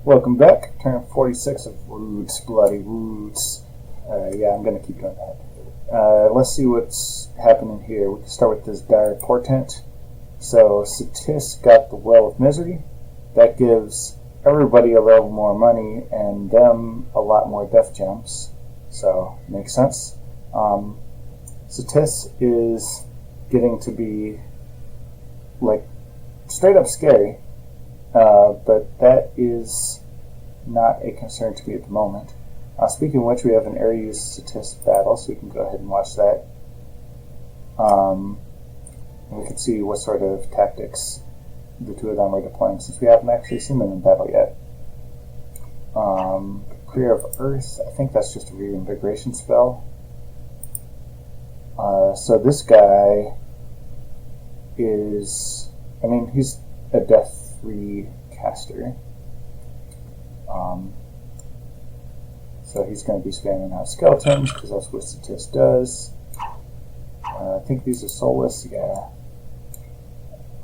Welcome back. Turn 46 of Roots, Bloody Roots. Yeah, I'm going to keep doing that. Let's see what's happening here. We can start with this dire portent. So, Satis got the Well of Misery. That gives everybody a little more money and them a lot more death gems. So, makes sense. Satis is getting to be, like, straight up scary. But that is not a concern to me at the moment. Speaking of which, we have an Ares Satis battle, so we can go ahead and watch that. And we can see what sort of tactics the two of them are deploying, since we haven't actually seen them in battle yet. Clear of Earth, I think that's just a reinvigoration spell. So this guy is, he's a death 3 caster. So he's going to be spamming out skeletons, because that's what Satis does. I think these are soulless, yeah.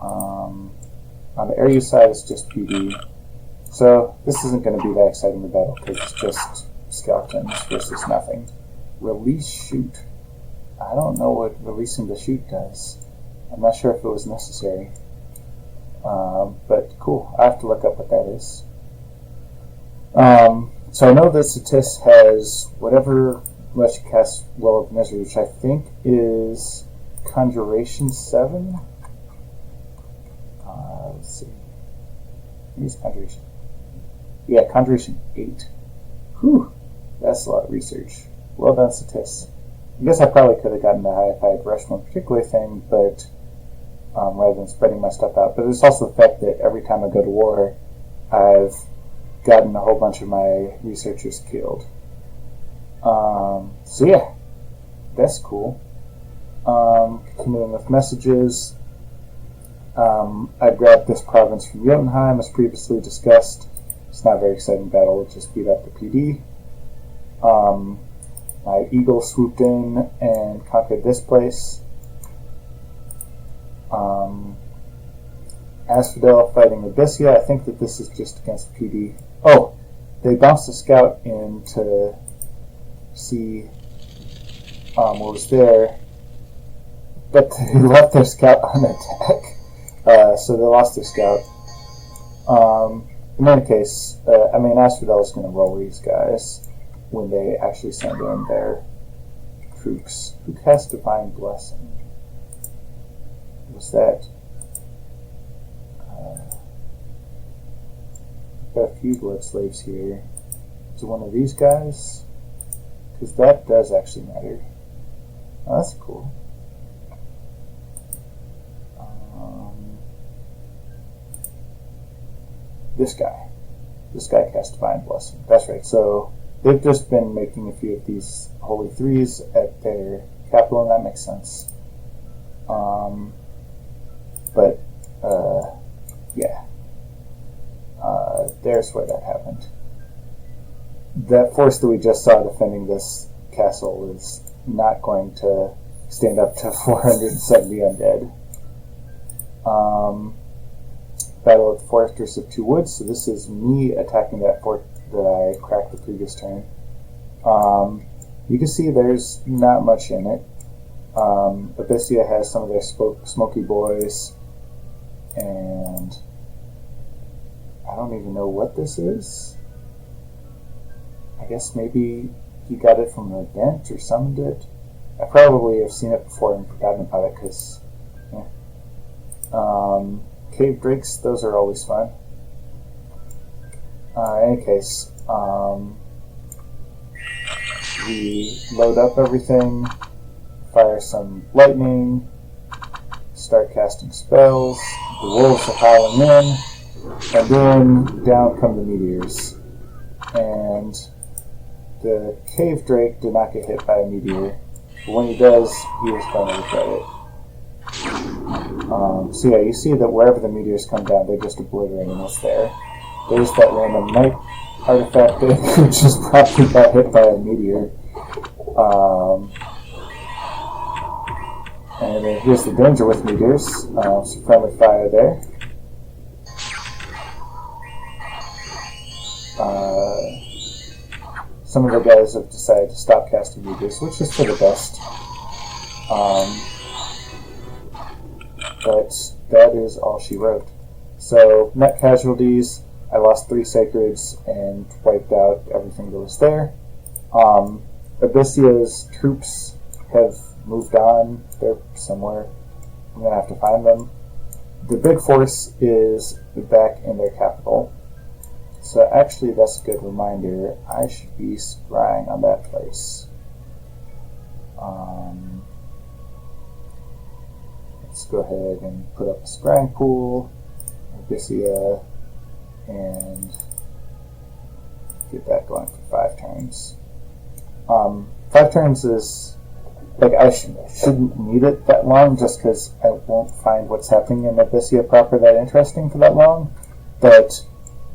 On the Ares side, it's just PD. So this isn't going to be that exciting a battle, because it's just skeletons versus nothing. Release Shoot. I don't know what releasing the shoot does. I'm not sure if it was necessary. But cool, I have to look up what that is. So I know that Satis has whatever lets you cast Well of Misery, which I think is Conjuration 7. Let's see. Here's Conjuration. Yeah, Conjuration 8. Whew, that's a lot of research. Well done, Satis. I guess I probably could have gotten the high if I had rushed one particular thing, but rather than spreading my stuff out. But there's also the fact that every time I go to war, I've gotten a whole bunch of my researchers killed. So yeah, that's cool. Continuing with messages, I grabbed this province from Jotunheim, as previously discussed. It's not a very exciting battle, it just beat up the PD. My eagle swooped in and conquered this place. Asphodel fighting Abyssia. I think that this is just against PD. Oh, they bounced a scout in to see what was there, but they left their scout on attack, so they lost their scout. In any case, Asphodel is going to roll these guys when they actually send in their troops. Who cast Divine Blessing? Was that? Got a few blood slaves here. Is it one of these guys? Because that does actually matter. Oh, that's cool. This guy. This guy cast Divine Blessing. That's right. So they've just been making a few of these Holy Threes at their capital, and that makes sense. Yeah. There's where that happened. That force that we just saw defending this castle is not going to stand up to 470 undead. Battle at the Fortress of Two Woods. So this is me attacking that fort that I cracked the previous turn. You can see there's not much in it. Abyssia has some of their smoky boys, and I don't even know what this is. I guess maybe he got it from an event or summoned it. I probably have seen it before and forgotten about it because, Cave Drakes, those are always fun. In any case, we load up everything, fire some lightning, start casting spells, the wolves are howling in, and then down come the meteors. And the Cave Drake did not get hit by a meteor, but when he does, he is going to regret it. So yeah, you see that wherever the meteors come down, they're just obliterating us there. There's that random night artifact that just probably got hit by a meteor. And then here's the danger with meteors. Some friendly fire there. some of the guys have decided to stop casting Aegis, which is for the best. But that is all she wrote. So, net casualties, I lost 3 Sacreds and wiped out everything that was there. Abyssia's troops have moved on. They're somewhere. I'm going to have to find them. The big force is back in their capital. So actually, that's a good reminder. I should be scrying on that place. Let's go ahead and put up a scrying pool, Abyssia, and get that going for 5 turns. 5 turns is, like, I shouldn't need it that long just because I won't find what's happening in Abyssia proper that interesting for that long, but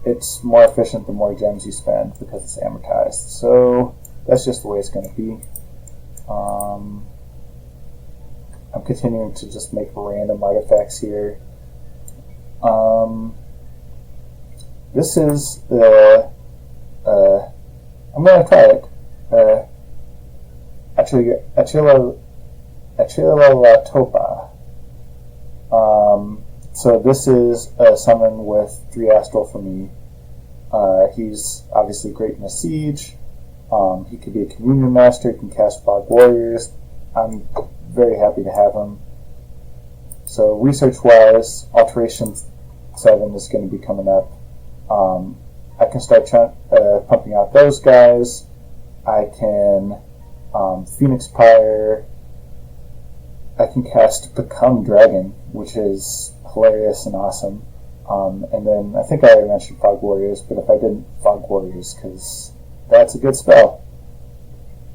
it's more efficient the more gems you spend because it's amortized. So that's just the way it's going to be. I'm continuing to just make random artifacts here. This is the I'm going to try it. Achilolotopa. So this is a summon with 3 astral for me. He's obviously great in a siege. He could be a communion master. He can cast Fog Warriors. I'm very happy to have him. So research-wise, Alteration 7 is going to be coming up. I can start pumping out those guys. I can Phoenix Pyre. I can cast Become Dragon, which is hilarious and awesome. And then I think I already mentioned Fog Warriors, but if I didn't, Fog Warriors, because that's a good spell.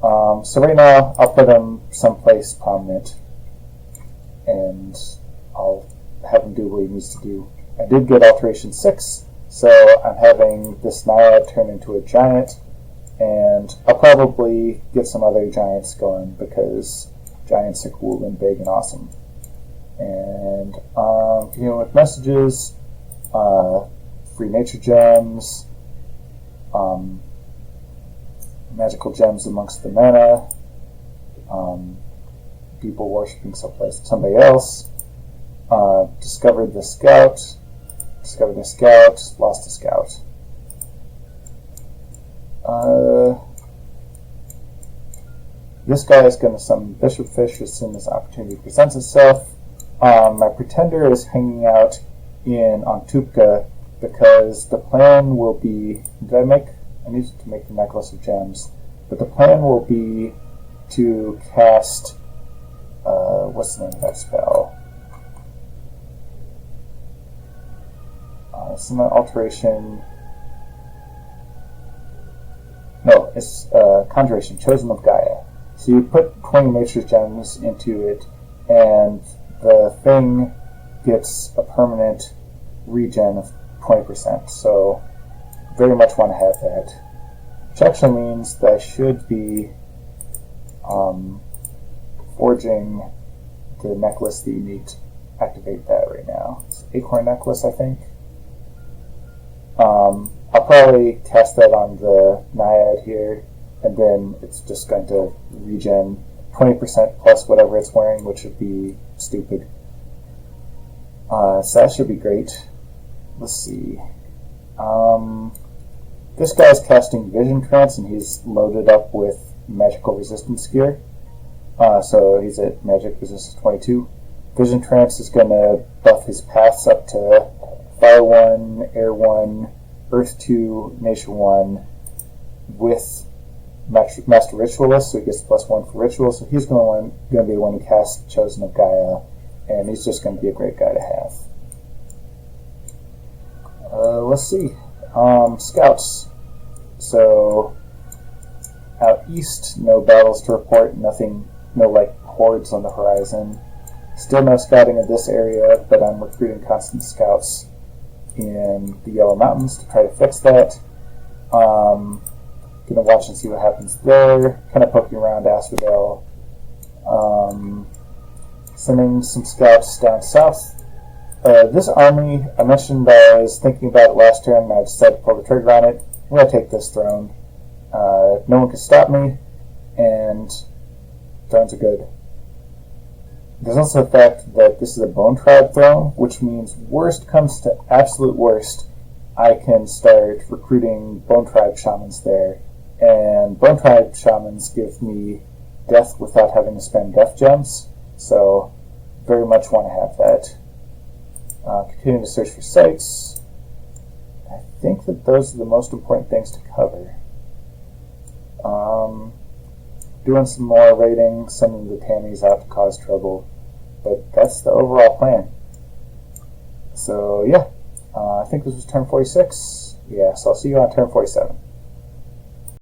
So right now, I'll put him someplace prominent, and I'll have him do what he needs to do. I did get Alteration 6, so I'm having this Naiad turn into a giant, and I'll probably get some other giants going, because giants are cool and big and awesome. And continuing with messages, free nature gems, magical gems amongst the mana, people worshipping somebody else, discovered the scout, lost the scout. This guy is going to summon Bishop Fish as soon as opportunity presents itself. My pretender is hanging out in Antupka because the plan will be... I need to make the Necklace of Gems. But the plan will be to cast... what's the name of that spell? It's an alteration... No, it's Conjuration, Chosen of Gaia. So you put 20 Nature Gems into it, and the thing gets a permanent regen of 20%. So very much want to have that. Which actually means that I should be forging the necklace that you need to activate that right now. It's Acorn Necklace, I think. I'll probably cast that on the Naiad here, and then it's just going to regen 20% plus whatever it's wearing, which would be stupid. So that should be great. Let's see. This guy's casting Vision Trance, and he's loaded up with magical resistance gear. So he's at magic resistance 22. Vision Trance is going to buff his paths up to Fire 1, Air 1, Earth 2, Nature 1 with Master Ritualist, so he gets +1 for Ritual. So he's going to be the one who casts Chosen of Gaia, and he's just going to be a great guy to have. Let's see. Scouts. So out east, no battles to report, nothing, no hordes on the horizon. Still no scouting in this area, but I'm recruiting constant scouts in the Yellow Mountains to try to fix that. Gonna watch and see what happens there. Kind of poking around Asphodel. Sending some scouts down south. This army, I mentioned I was thinking about it last turn, and I decided to pull the trigger on it. I'm going to take this throne. No one can stop me, and drones are good. There's also the fact that this is a Bone Tribe throne, which means worst comes to absolute worst, I can start recruiting Bone Tribe shamans there, and Bone Tribe shamans give me death without having to spend death gems, so very much want to have that. Continue to search for sites. I think that those are the most important things to cover. Doing some more raiding, sending the Tammys out to cause trouble, but that's the overall plan. So yeah, I think this was turn 46. Yeah, so I'll see you on turn 47.